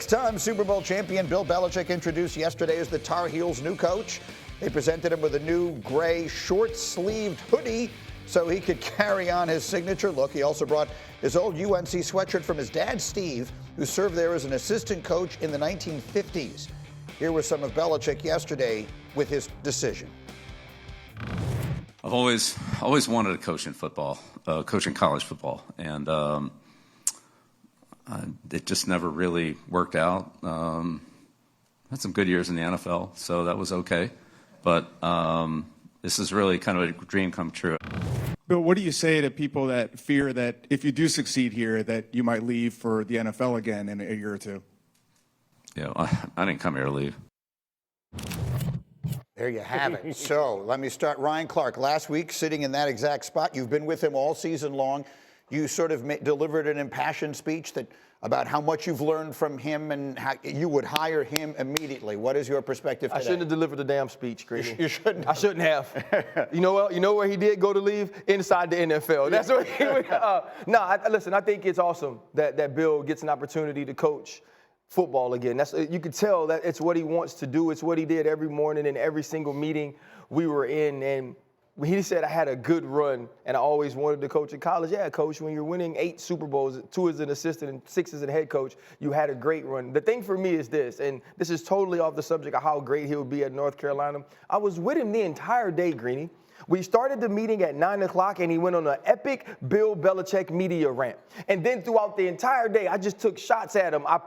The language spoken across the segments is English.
Six-time Super Bowl champion Bill Belichick introduced yesterday as the Tar Heels' new coach. They presented him with a new gray short-sleeved hoodie so he could carry on his signature look. He also brought his old UNC sweatshirt from his dad, Steve, who served there as an assistant coach in the 1950s. Here was some of Belichick yesterday with his decision. I've always wanted to coach in football, coaching college football, and it just never really worked out. Had some good years in the NFL, so that was okay. But this is really kind of a dream come true. Bill, what do you say to people that fear that if you do succeed here, that you might leave for the NFL again in a year or two? Yeah, I didn't come here to leave. There you have it. So let me start. Ryan Clark, last week, sitting in that exact spot. You've been with him all season long. You sort of delivered an impassioned speech about how much you've learned from him and how you would hire him immediately. What is your perspective today? I shouldn't have delivered the damn speech, Greeny. You shouldn't. I shouldn't have. You know where he did go to leave? Inside the NFL. That's what he would. Listen, I think it's awesome that Bill gets an opportunity to coach football again. You could tell that it's what he wants to do. It's what he did every morning in every single meeting we were in. And he said, I had a good run, and I always wanted to coach in college. Yeah, coach, when you're winning 8 Super Bowls, 2 as an assistant and 6 as a head coach, you had a great run. The thing for me is this, and this is totally off the subject of how great he'll be at North Carolina. I was with him the entire day, Greeny. We started the meeting at 9 o'clock, and he went on an epic Bill Belichick media rant. And then throughout the entire day, I just took shots at him. I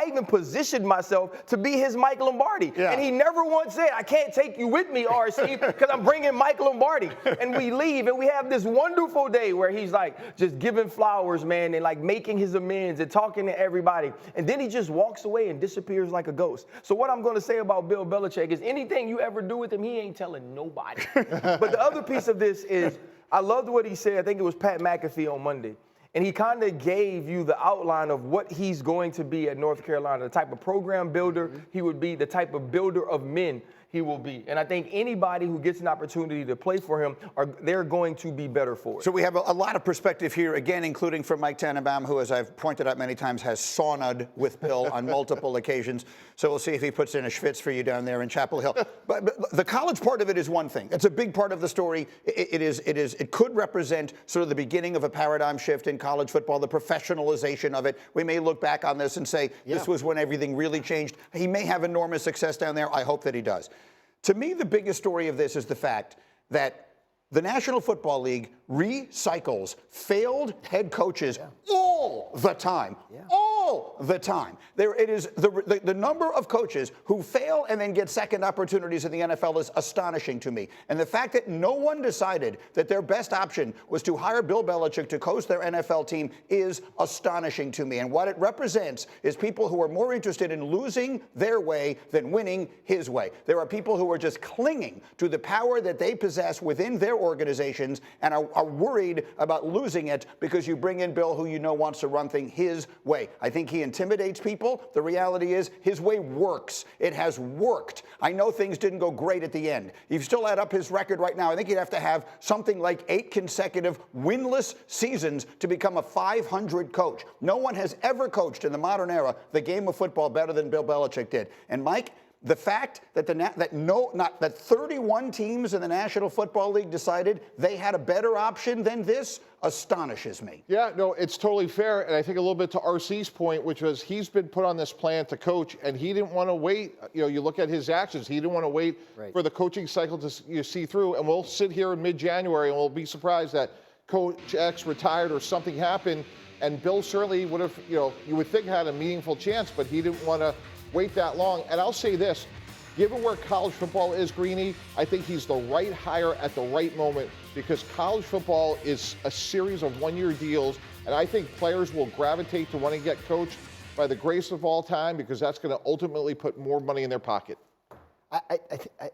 even positioned myself to be his Mike Lombardi. Yeah. And he never once said, I can't take you with me, RC, because I'm bringing Mike Lombardi. And we leave, and we have this wonderful day where he's like just giving flowers, man, and like making his amends and talking to everybody. And then he just walks away and disappears like a ghost. So what I'm going to say about Bill Belichick is anything you ever do with him, he ain't telling nobody. But the other piece of this is I loved what he said. I think it was Pat McAfee on Monday. And he kind of gave you the outline of what he's going to be at North Carolina, the type of program builder he would be, the type of builder of men he will be. And I think anybody who gets an opportunity to play for him, they're going to be better for it. So we have a lot of perspective here, again, including from Mike Tannenbaum, who, as I've pointed out many times, has sauna'd with Bill on multiple occasions. So we'll see if he puts in a schwitz for you down there in Chapel Hill. But the college part of it is one thing. It's a big part of the story. It could represent sort of the beginning of a paradigm shift in college football, the professionalization of it. We may look back on this and say, this was when everything really changed. He may have enormous success down there. I hope that he does. To me, the biggest story of this is the fact that the National Football League recycles failed head coaches all the time. All the time. It is the number of coaches who fail and then get second opportunities in the NFL is astonishing to me. And the fact that no one decided that their best option was to hire Bill Belichick to coach their NFL team is astonishing to me. And what it represents is people who are more interested in losing their way than winning his way. There are people who are just clinging to the power that they possess within their organizations and are worried about losing it because you bring in Bill, who you know wants to run things his way. I think he intimidates people. The reality is his way works. It has worked. I know things didn't go great at the end. If you still add up his record right now, I think he'd have to have something like 8 consecutive winless seasons to become a 500 coach. No one has ever coached in the modern era the game of football better than Bill Belichick did. And Mike, the fact that that 31 teams in the National Football League decided they had a better option than this astonishes me. Yeah, no, it's totally fair. And I think a little bit to RC's point, which was he's been put on this plan to coach, and he didn't want to wait. You know, you look at his actions. He didn't want to wait for the coaching cycle to see through. And we'll sit here in mid-January, and we'll be surprised that Coach X retired or something happened. And Bill certainly would have, you would think had a meaningful chance, but he didn't want to wait that long. And I'll say this, given where college football is, Greeny, I think he's the right hire at the right moment because college football is a series of one-year deals, and I think players will gravitate to wanting to get coached by the greatest of all time because that's going to ultimately put more money in their pocket. I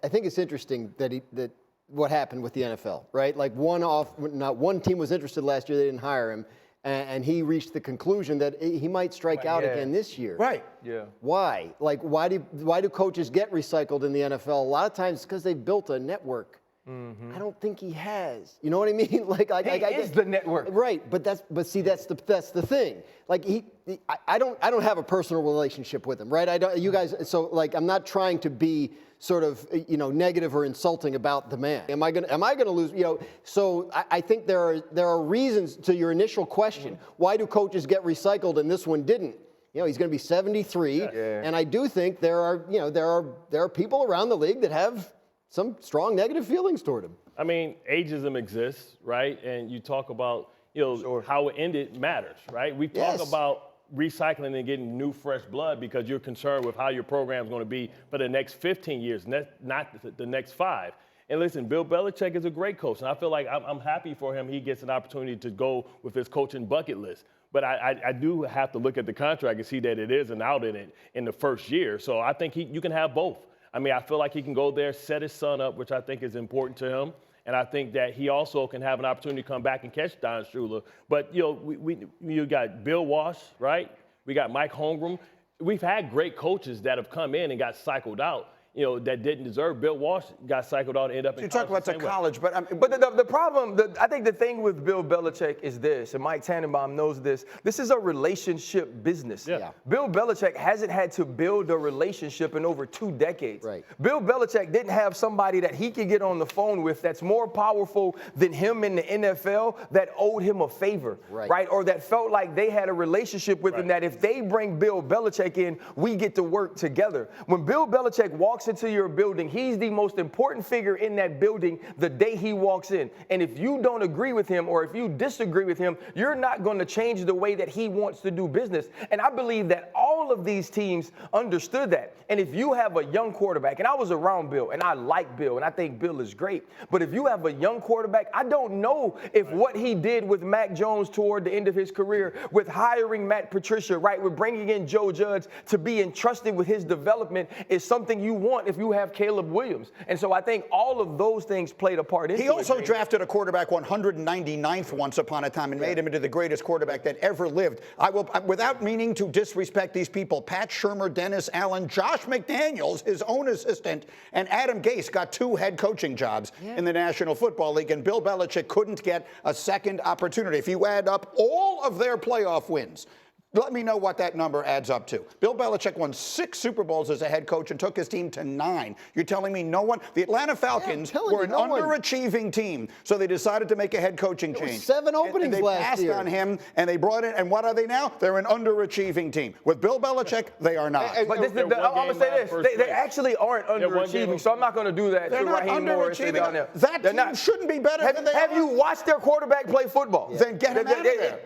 think it's interesting that what happened with the NFL, right? Like not one team was interested last year, they didn't hire him. And he reached the conclusion that he might strike out again this year. Right. Yeah. Why? Like, why do coaches get recycled in the NFL? A lot of times it's because they built a network I don't think he has. You know what I mean? He is the network. Right, but that's the thing. Like I don't have a personal relationship with him, right? I don't. You guys. So like I'm not trying to be sort of negative or insulting about the man. Am I gonna lose? So I think there are reasons to your initial question. Why do coaches get recycled and this one didn't? He's going to be 73, and I do think there are people around the league that have some strong negative feelings toward him. I mean, ageism exists, right? And you talk about, how it ended matters, right? We talk about recycling and getting new, fresh blood because you're concerned with how your program is going to be for the next 15 years, not the next 5. And listen, Bill Belichick is a great coach, and I feel like I'm happy for him. He gets an opportunity to go with his coaching bucket list. But I do have to look at the contract and see that it is an out in it in the first year. So I think you can have both. I mean, I feel like he can go there, set his son up, which I think is important to him. And I think that he also can have an opportunity to come back and catch Don Shula. But, you got Bill Walsh, right? We got Mike Holmgren. We've had great coaches that have come in and got cycled out, that didn't deserve. Bill Walsh got cycled out and ended up in college. You talk about the college, but the problem, I think the thing with Bill Belichick is this, and Mike Tannenbaum knows this. This is a relationship business. Yeah. Bill Belichick hasn't had to build a relationship in over 2 decades. Right. Bill Belichick didn't have somebody that he could get on the phone with that's more powerful than him in the NFL that owed him a favor, right? Or that felt like they had a relationship with him that if they bring Bill Belichick in, we get to work together. When Bill Belichick walks into your building, he's the most important figure in that building the day he walks in. And if you don't agree with him or if you disagree with him, you're not going to change the way that he wants to do business. And I believe that all of these teams understood that. And if you have a young quarterback, and I was around Bill, and I like Bill, and I think Bill is great, but if you have a young quarterback, I don't know if what he did with Mac Jones toward the end of his career, with hiring Matt Patricia, right, with bringing in Joe Judge to be entrusted with his development is something you want if you have Caleb Williams. And so I think all of those things played a part into it. He also drafted a quarterback 199th once upon a time and made him into the greatest quarterback that ever lived. Without meaning to disrespect these people, Pat Shurmur, Dennis Allen, Josh McDaniels, his own assistant, and Adam Gase got 2 head coaching jobs in the National Football League, and Bill Belichick couldn't get a second opportunity. If you add up all of their playoff wins, let me know what that number adds up to. Bill Belichick won 6 Super Bowls as a head coach and took his team to 9. You're telling me no one? The Atlanta Falcons were an underachieving team, so they decided to make a head coaching change. 7 openings and last they year. passed on him, and they brought in, and what are they now? They're an underachieving team. With Bill Belichick, they are not. But I'm going to say this. They actually aren't underachieving, so I'm not going to do that They're to not Raheem Morris and down there. That team shouldn't be better than they are. Have you watched their quarterback play football? Then get him out of there.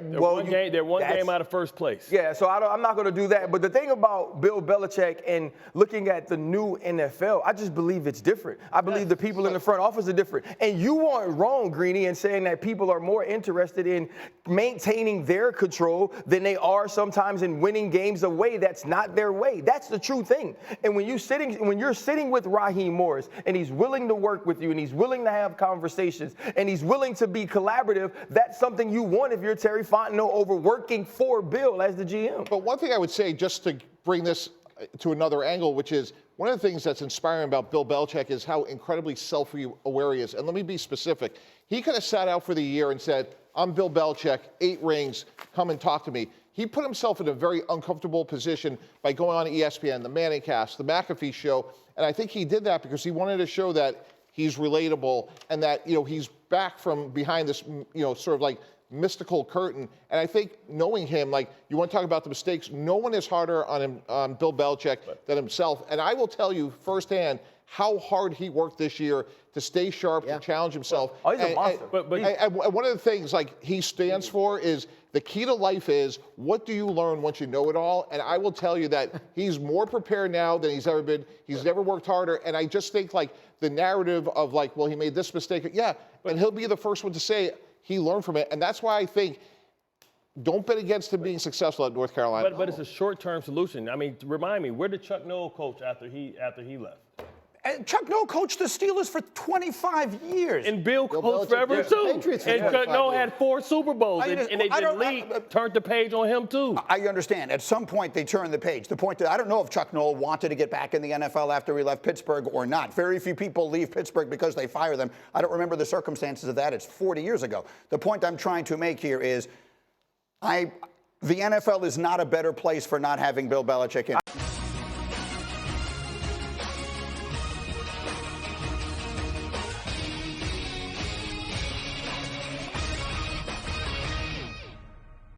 They're one game out of first place. Yeah, so I'm not going to do that. But the thing about Bill Belichick and looking at the new NFL, I just believe it's different. I believe the people in the front office are different. And you aren't wrong, Greeny, in saying that people are more interested in maintaining their control than they are sometimes in winning games a way that's not their way. That's the true thing. And when you're sitting with Raheem Morris and he's willing to work with you and he's willing to have conversations and he's willing to be collaborative, that's something you want if you're Terry Fontenot over working for Bill as the GM. But one thing I would say, just to bring this to another angle, which is one of the things that's inspiring about Bill Belichick is how incredibly self-aware he is. And let me be specific. He could have sat out for the year and said, I'm Bill Belichick, 8 rings, come and talk to me. He put himself in a very uncomfortable position by going on ESPN, the Manning Cast, the McAfee Show. And I think he did that because he wanted to show that he's relatable and that, he's back from behind this, sort of like mystical curtain. And I think knowing him, like you want to talk about the mistakes, no one is harder on him, on Bill Belichick than himself. And I will tell you firsthand how hard he worked this year to stay sharp, to challenge himself. Oh, he's a monster. And one of the things like he stands for is the key to life is what do you learn once you know it all? And I will tell you that he's more prepared now than he's ever been. He's never worked harder. And I just think like the narrative of like, well, he made this mistake. Yeah, and he'll be the first one to say he learned from it. And that's why I think don't bet against him being successful at North Carolina. But it's a short-term solution. I mean, remind me, where did Chuck Noll coach after he left? Chuck Noll coached the Steelers for 25 years. And Bill coached Belichick forever did the too. Patriots for And Chuck 25 Noll years. had 4 Super Bowls, and the league turned the page on him too. I understand. At some point, they turned the page. The point that I don't know if Chuck Noll wanted to get back in the NFL after he left Pittsburgh or not. Very few people leave Pittsburgh because they fire them. I don't remember the circumstances of that. It's 40 years ago. The point I'm trying to make here is the NFL is not a better place for not having Bill Belichick in.